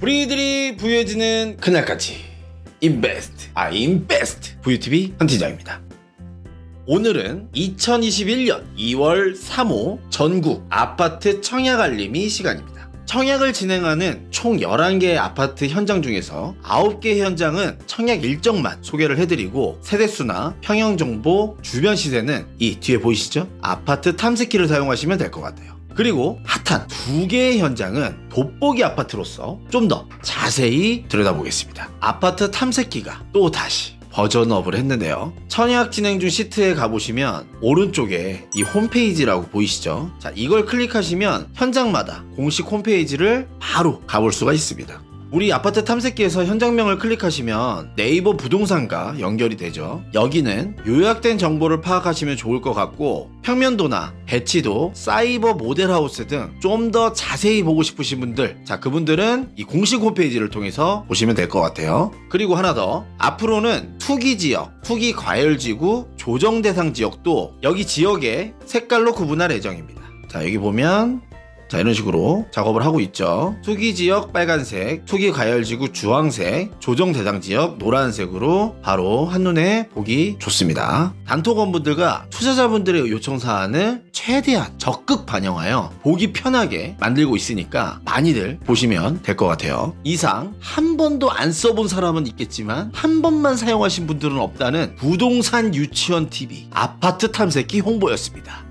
우리들이 부유해지는 그날까지 인베스트 부유TV 헌팀장입니다. 오늘은 2021년 2월 3호 전국 아파트 청약 알림이 시간입니다. 청약을 진행하는 총 11개의 아파트 현장 중에서 9개 현장은 청약 일정만 소개를 해드리고 세대수나 평형정보, 주변 시세는 이 뒤에 보이시죠? 아파트 탐색키를 사용하시면 될 것 같아요. 그리고 핫한 2개의 현장은 돋보기 아파트로서 좀 더 자세히 들여다보겠습니다. 아파트 탐색기가 또 다시 버전업을 했는데요. 청약 진행 중 시트에 가보시면 오른쪽에 이 홈페이지라고 보이시죠? 자, 이걸 클릭하시면 현장마다 공식 홈페이지를 바로 가볼 수가 있습니다. 우리 아파트 탐색기에서 현장명을 클릭하시면 네이버 부동산과 연결이 되죠. 여기는 요약된 정보를 파악하시면 좋을 것 같고 평면도나 배치도, 사이버 모델하우스 등 좀 더 자세히 보고 싶으신 분들, 자, 그분들은 이 공식 홈페이지를 통해서 보시면 될 것 같아요. 그리고 하나 더, 앞으로는 투기지역, 투기과열지구, 조정대상 지역도 여기 지역에 색깔로 구분할 예정입니다. 자, 여기 보면 자, 이런 식으로 작업을 하고 있죠. 투기지역 빨간색, 투기과열지구 주황색, 조정대상지역 노란색으로 바로 한눈에 보기 좋습니다. 단톡원분들과 투자자분들의 요청사항을 최대한 적극 반영하여 보기 편하게 만들고 있으니까 많이들 보시면 될 것 같아요. 이상 한 번도 안 써본 사람은 있겠지만 한 번만 사용하신 분들은 없다는 부동산 유치원TV 아파트 탐색기 홍보였습니다.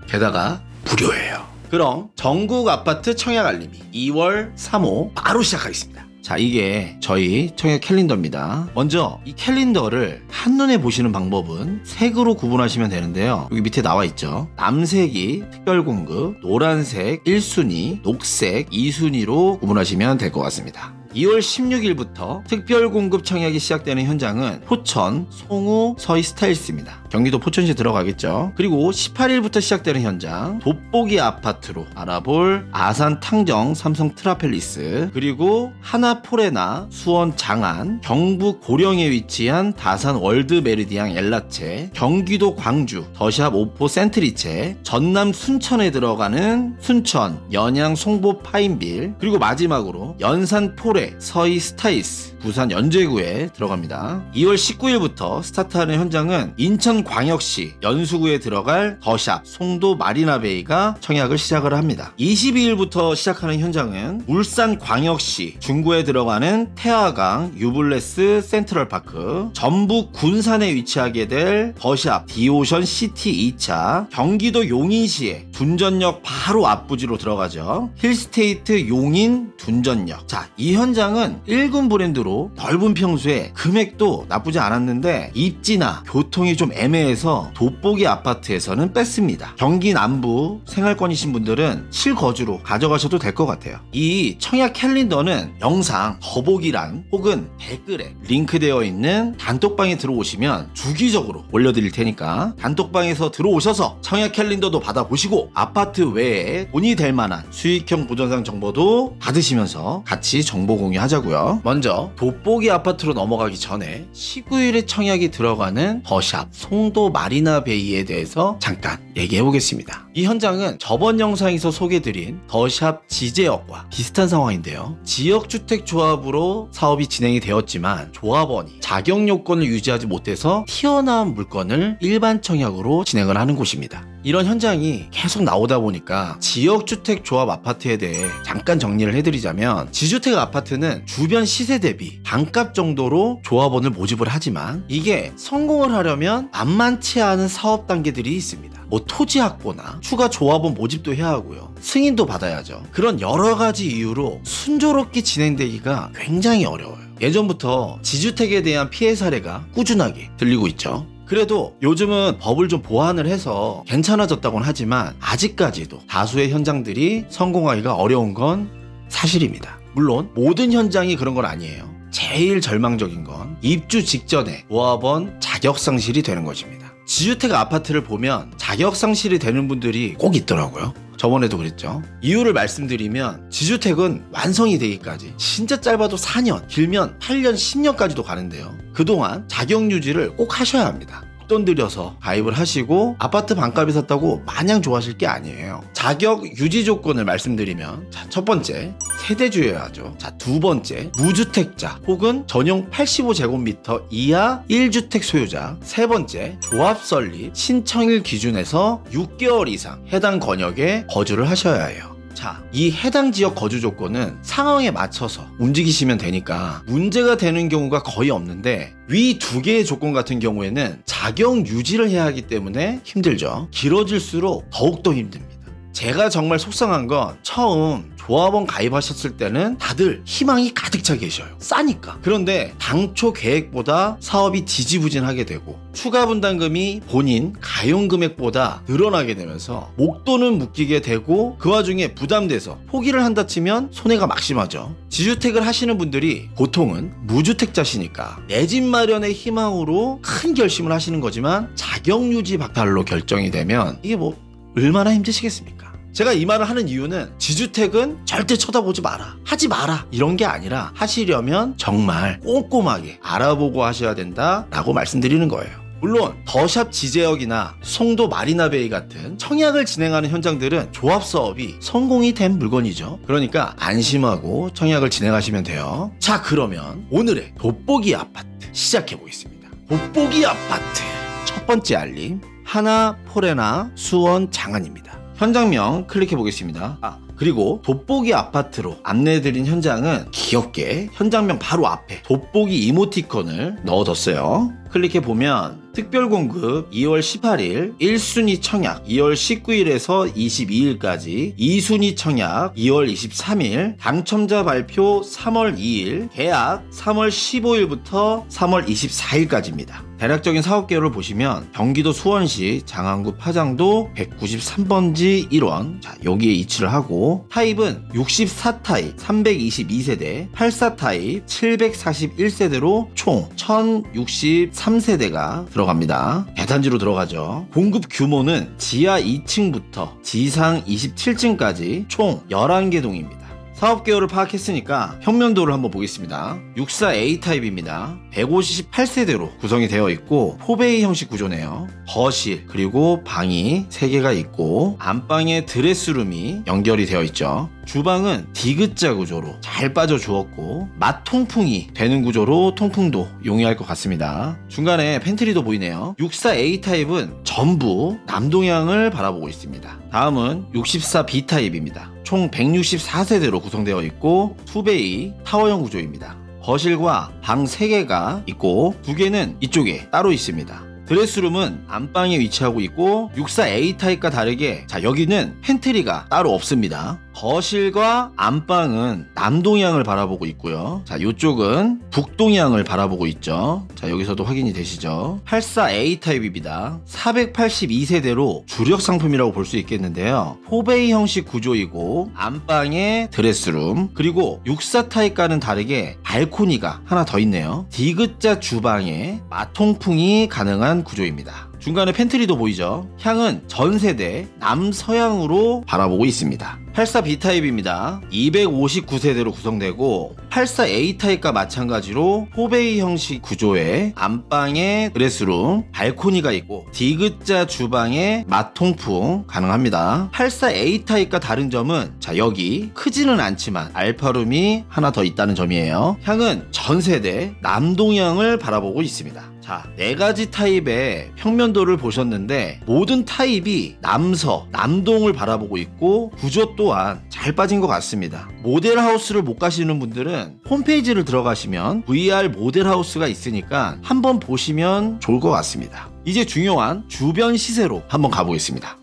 게다가 무료예요. 그럼 전국 아파트 청약 알림이 2월 3호 바로 시작하겠습니다. 자, 이게 저희 청약 캘린더입니다. 먼저 이 캘린더를 한눈에 보시는 방법은 색으로 구분하시면 되는데요. 여기 밑에 나와 있죠. 남색이 특별공급, 노란색 1순위, 녹색 2순위로 구분하시면 될 것 같습니다. 2월 16일부터 특별공급 청약이 시작되는 현장은 포천, 송우, 서희 스타일스입니다. 경기도 포천시 들어가겠죠. 그리고 18일부터 시작되는 현장 돋보기 아파트로 알아볼 아산 탕정 삼성 트라펠리스, 그리고 하나포레나 수원 장안, 경북 고령에 위치한 다산 월드 메리디앙 엘라체, 경기도 광주 더샵 오포 센트리체, 전남 순천에 들어가는 순천 연양 송보 파인빌, 그리고 마지막으로 연산 포레 서희 스타이스 부산 연제구에 들어갑니다. 2월 19일부터 스타트하는 현장은 인천광역시 연수구에 들어갈 더샵 송도 마리나베이가 청약을 시작을 합니다. 22일부터 시작하는 현장은 울산광역시 중구에 들어가는 태화강 유블레스 센트럴파크, 전북 군산에 위치하게 될 더샵 디오션 시티 2차, 경기도 용인시에 둔전역 바로 앞부지로 들어가죠. 힐스테이트 용인 둔전역. 자, 이 현장은 1군 브랜드로 넓은 평수에 금액도 나쁘지 않았는데 입지나 교통이 좀 애매해서 돋보기 아파트에서는 뺐습니다. 경기 남부 생활권이신 분들은 실거주로 가져가셔도 될 것 같아요. 이 청약 캘린더는 영상 더보기란 혹은 댓글에 링크되어 있는 단톡방에 들어오시면 주기적으로 올려드릴 테니까 단톡방에서 들어오셔서 청약 캘린더도 받아보시고 아파트 외에 돈이 될 만한 수익형 부동산 정보도 받으시면서 같이 정보 공유하자고요. 먼저 돋보기 아파트로 넘어가기 전에 19일에 청약이 들어가는 더샵 송도 마리나베이에 대해서 잠깐 얘기해 보겠습니다. 이 현장은 저번 영상에서 소개드린 더샵 지제역과 비슷한 상황인데요. 지역주택조합으로 사업이 진행이 되었지만 조합원이 자격 요건을 유지하지 못해서 튀어나온 물건을 일반 청약으로 진행을 하는 곳입니다. 이런 현장이 계속 나오다 보니까 지역주택조합 아파트에 대해 잠깐 정리를 해드리자면, 지주택 아파트는 주변 시세 대비 반값 정도로 조합원을 모집을 하지만 이게 성공을 하려면 만만치 않은 사업 단계들이 있습니다. 뭐 토지 확보나 추가 조합원 모집도 해야 하고요, 승인도 받아야죠. 그런 여러 가지 이유로 순조롭게 진행되기가 굉장히 어려워요. 예전부터 지주택에 대한 피해 사례가 꾸준하게 들리고 있죠. 그래도 요즘은 법을 좀 보완을 해서 괜찮아졌다고는 하지만 아직까지도 다수의 현장들이 성공하기가 어려운 건 사실입니다. 물론 모든 현장이 그런 건 아니에요. 제일 절망적인 건 입주 직전에 조합원 자격상실이 되는 것입니다. 지주택 아파트를 보면 자격상실이 되는 분들이 꼭 있더라고요. 저번에도 그랬죠. 이유를 말씀드리면 지주택은 완성이 되기까지 진짜 짧아도 4년, 길면 8년, 10년까지도 가는데요. 그동안 자격 유지를 꼭 하셔야 합니다. 목돈 들여서 가입을 하시고 아파트 반값에 샀다고 마냥 좋아하실 게 아니에요. 자격 유지 조건을 말씀드리면, 자, 첫 번째 세대주여야죠. 자, 두 번째 무주택자 혹은 전용 85제곱미터 이하 1주택 소유자. 세 번째 조합 설립 신청일 기준에서 6개월 이상 해당 권역에 거주를 하셔야 해요. 자, 이 해당 지역 거주 조건은 상황에 맞춰서 움직이시면 되니까 문제가 되는 경우가 거의 없는데, 위 두 개의 조건 같은 경우에는 자격 유지를 해야 하기 때문에 힘들죠. 길어질수록 더욱더 힘듭니다. 제가 정말 속상한 건 처음 조합원 가입하셨을 때는 다들 희망이 가득 차 계셔요. 싸니까. 그런데 당초 계획보다 사업이 지지부진하게 되고 추가 분담금이 본인 가용 금액보다 늘어나게 되면서 목돈은 묶이게 되고, 그 와중에 부담돼서 포기를 한다 치면 손해가 막심하죠. 지주택을 하시는 분들이 보통은 무주택자시니까 내 집 마련의 희망으로 큰 결심을 하시는 거지만 자격 유지 박탈로 결정이 되면 이게 뭐 얼마나 힘드시겠습니까? 제가 이 말을 하는 이유는 지주택은 절대 쳐다보지 마라, 하지 마라, 이런 게 아니라 하시려면 정말 꼼꼼하게 알아보고 하셔야 된다라고 말씀드리는 거예요. 물론 더샵 지제역이나 송도 마리나베이 같은 청약을 진행하는 현장들은 조합 사업이 성공이 된 물건이죠. 그러니까 안심하고 청약을 진행하시면 돼요. 자, 그러면 오늘의 돋보기 아파트 시작해 보겠습니다. 돋보기 아파트 첫 번째 알림, 하나포레나 수원 장안입니다. 현장명 클릭해 보겠습니다. 그리고 돋보기 아파트로 안내해드린 현장은 귀엽게 현장명 바로 앞에 돋보기 이모티콘을 넣어뒀어요. 클릭해보면 특별공급 2월 18일 1순위 청약 2월 19일에서 22일까지 2순위 청약 2월 23일 당첨자 발표 3월 2일 계약 3월 15일부터 3월 24일까지입니다. 대략적인 사업 개요를 보시면 경기도 수원시 장안구 파장도 193번지 1원, 자, 여기에 위치를 하고 타입은 64타입 322세대 84타입 741세대로 총 1063세대가 들어갑니다. 대단지로 들어가죠. 공급 규모는 지하 2층부터 지상 27층까지 총 11개 동입니다. 사업 개요를 파악했으니까 평면도를 한번 보겠습니다. 64A 타입입니다. 158세대로 구성이 되어 있고 포베이 형식 구조네요. 거실 그리고 방이 3개가 있고 안방에 드레스룸이 연결이 되어 있죠. 주방은 디귿자 구조로 잘 빠져 주었고 맛통풍이 되는 구조로 통풍도 용이할 것 같습니다. 중간에 팬트리도 보이네요. 64A 타입은 전부 남동향을 바라보고 있습니다. 다음은 64B 타입입니다. 총 164세대로 구성되어 있고 투베이 타워형 구조입니다. 거실과 방 3개가 있고 2개는 이쪽에 따로 있습니다. 드레스룸은 안방에 위치하고 있고 64A 타입과 다르게, 자, 여기는 팬트리가 따로 없습니다. 거실과 안방은 남동향을 바라보고 있고요. 자, 이쪽은 북동향을 바라보고 있죠. 자, 여기서도 확인이 되시죠. 84A 타입입니다. 482세대로 주력 상품이라고 볼 수 있겠는데요. 포베이 형식 구조이고 안방에 드레스룸, 그리고 64 타입과는 다르게 발코니가 하나 더 있네요. 디귿자 주방에 마통풍이 가능한 구조입니다. 중간에 팬트리도 보이죠. 향은 전세대 남서향으로 바라보고 있습니다. 84B 타입입니다. 259세대로 구성되고 84A 타입과 마찬가지로 포베이 형식 구조의 안방에 드레스룸, 발코니가 있고 디귿자 주방에 맛통풍 가능합니다. 84A 타입과 다른 점은, 자, 여기 크지는 않지만 알파룸이 하나 더 있다는 점이에요. 향은 전세대 남동향을 바라보고 있습니다. 자, 4가지 타입의 평면도를 보셨는데 모든 타입이 남서, 남동을 바라보고 있고 구조 또한 잘 빠진 것 같습니다. 모델하우스를 못 가시는 분들은 홈페이지를 들어가시면 VR 모델하우스가 있으니까 한번 보시면 좋을 것 같습니다. 이제 중요한 주변 시세로 한번 가보겠습니다.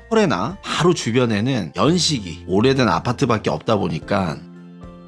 포레나 바로 주변에는 연식이 오래된 아파트밖에 없다 보니까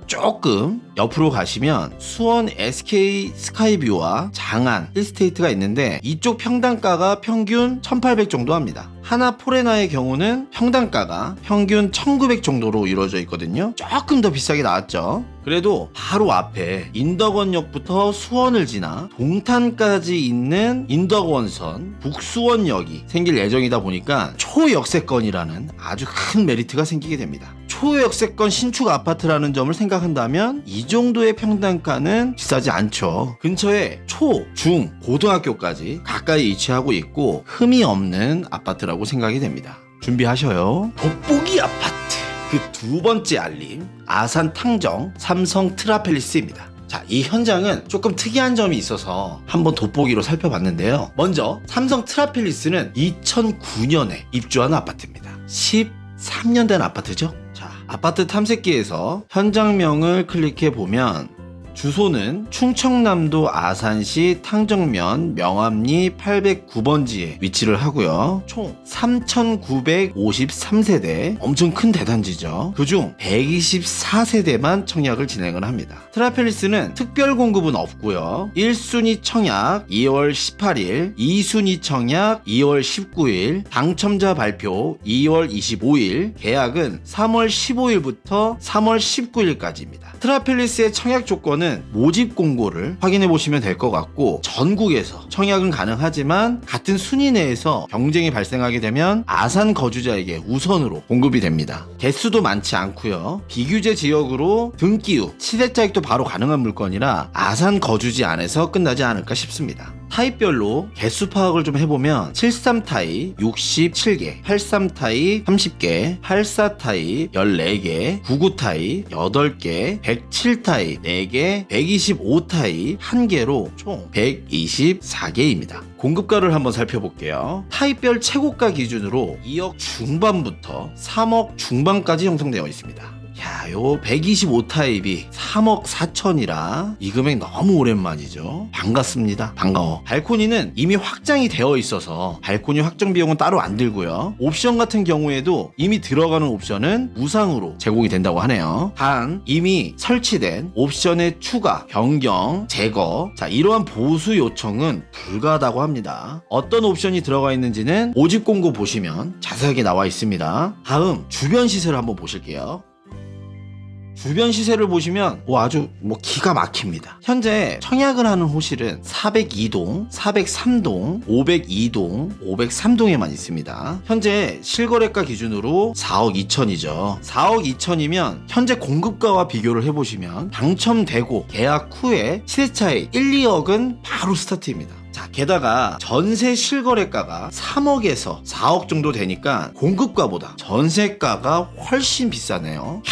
조금 옆으로 가시면 수원 SK 스카이뷰와 장안 힐스테이트가 있는데 이쪽 평당가가 평균 1,800 정도 합니다. 하나포레나의 경우는 평당가가 평균 1,900 정도로 이루어져 있거든요. 조금 더 비싸게 나왔죠. 그래도 바로 앞에 인덕원역부터 수원을 지나 동탄까지 있는 인덕원선 북수원역이 생길 예정이다 보니까 초역세권이라는 아주 큰 메리트가 생기게 됩니다. 초역세권 신축 아파트라는 점을 생각한다면 이 정도의 평당가는 비싸지 않죠. 근처에 초, 중, 고등학교까지 가까이 위치하고 있고 흠이 없는 아파트라고 생각이 됩니다. 준비하셔요. 돋보기 아파트 그 두 번째 알림, 아산 탕정 삼성 트라펠리스입니다. 자, 이 현장은 조금 특이한 점이 있어서 한번 돋보기로 살펴봤는데요. 먼저 삼성 트라펠리스는 2009년에 입주한 아파트입니다. 13년 된 아파트죠. 자, 아파트 탐색기에서 현장명을 클릭해 보면 주소는 충청남도 아산시 탕정면 명암리 809번지에 위치를 하고요. 총 3,953세대, 엄청 큰 대단지죠. 그중 124세대만 청약을 진행을 합니다. 트라펠리스는 특별 공급은 없고요. 1순위 청약 2월 18일, 2순위 청약 2월 19일, 당첨자 발표 2월 25일, 계약은 3월 15일부터 3월 19일까지입니다. 트라펠리스의 청약 조건은 모집 공고를 확인해 보시면 될 것 같고, 전국에서 청약은 가능하지만 같은 순위 내에서 경쟁이 발생하게 되면 아산 거주자에게 우선으로 공급이 됩니다. 개수도 많지 않고요. 비규제 지역으로 등기 후 시세차익도 바로 가능한 물건이라 아산 거주지 안에서 끝나지 않을까 싶습니다. 타입별로 개수 파악을 좀 해보면 73타입 67개, 83타입 30개, 84타입 14개, 99타입 8개, 107타입 4개, 125타입 1개로 총 124개입니다. 공급가를 한번 살펴볼게요. 타입별 최고가 기준으로 2억 중반부터 3억 중반까지 형성되어 있습니다. 야, 요 125타입이 3억 4천이라 이 금액 너무 오랜만이죠. 반갑습니다. 반가워. 발코니는 이미 확장이 되어 있어서 발코니 확정 비용은 따로 안 들고요. 옵션 같은 경우에도 이미 들어가는 옵션은 무상으로 제공이 된다고 하네요. 단 이미 설치된 옵션의 추가, 변경, 제거, 자, 이러한 보수 요청은 불가하다고 합니다. 어떤 옵션이 들어가 있는지는 모집 공고 보시면 자세하게 나와 있습니다. 다음 주변 시세를 한번 보실게요. 주변 시세를 보시면 아주 기가 막힙니다. 현재 청약을 하는 호실은 402동, 403동, 502동, 503동에만 있습니다. 현재 실거래가 기준으로 4억 2천이죠. 4억 2천이면 현재 공급가와 비교를 해보시면 당첨되고 계약 후에 시세차익 1, 2억은 바로 스타트입니다. 자, 게다가 전세 실거래가가 3억에서 4억 정도 되니까 공급가보다 전세가가 훨씬 비싸네요.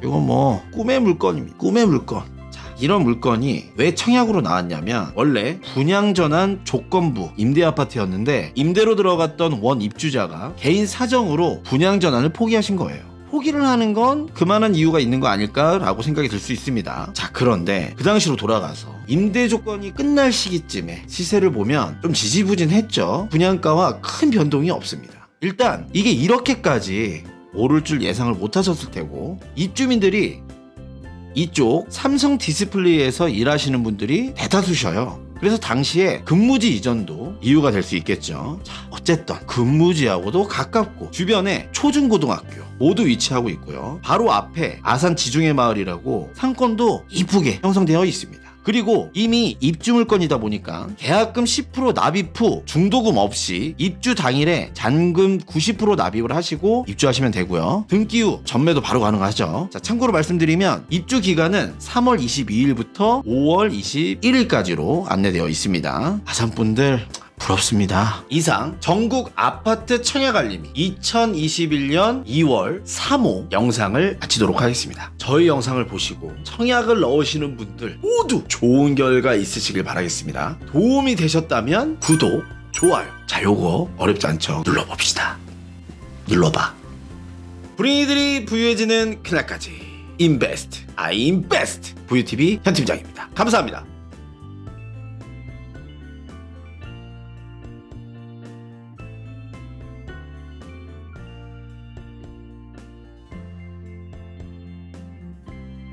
이거 꿈의 물건입니다. 꿈의 물건. 자, 이런 물건이 왜 청약으로 나왔냐면 원래 분양전환 조건부 임대아파트였는데 임대로 들어갔던 원 입주자가 개인 사정으로 분양전환을 포기하신 거예요. 포기를 하는 건 그만한 이유가 있는 거 아닐까라고 생각이 들 수 있습니다. 자, 그런데 그 당시로 돌아가서 임대 조건이 끝날 시기쯤에 시세를 보면 좀 지지부진했죠. 분양가와 큰 변동이 없습니다. 일단 이게 이렇게까지 오를 줄 예상을 못 하셨을 테고, 입주민들이 이쪽 삼성 디스플레이에서 일하시는 분들이 대다수셔요. 그래서 당시에 근무지 이전도 이유가 될 수 있겠죠. 자, 어쨌든 근무지하고도 가깝고 주변에 초중고등학교 모두 위치하고 있고요. 바로 앞에 아산 지중해 마을이라고 상권도 이쁘게 형성되어 있습니다. 그리고 이미 입주 물건이다 보니까 계약금 10% 납입 후 중도금 없이 입주 당일에 잔금 90% 납입을 하시고 입주하시면 되고요. 등기 후 전매도 바로 가능하죠. 자, 참고로 말씀드리면 입주 기간은 3월 22일부터 5월 21일까지로 안내되어 있습니다. 아산분들 부럽습니다. 이상 전국 아파트 청약 알림이 2021년 2월 3호 영상을 마치도록 하겠습니다. 저희 영상을 보시고 청약을 넣으시는 분들 모두 좋은 결과 있으시길 바라겠습니다. 도움이 되셨다면 구독, 좋아요. 자, 요거 어렵지 않죠? 눌러봅시다. 눌러봐. 불행이들이 부유해지는 그날까지 인베스트, I 인베스트 부유TV 현 팀장입니다. 감사합니다.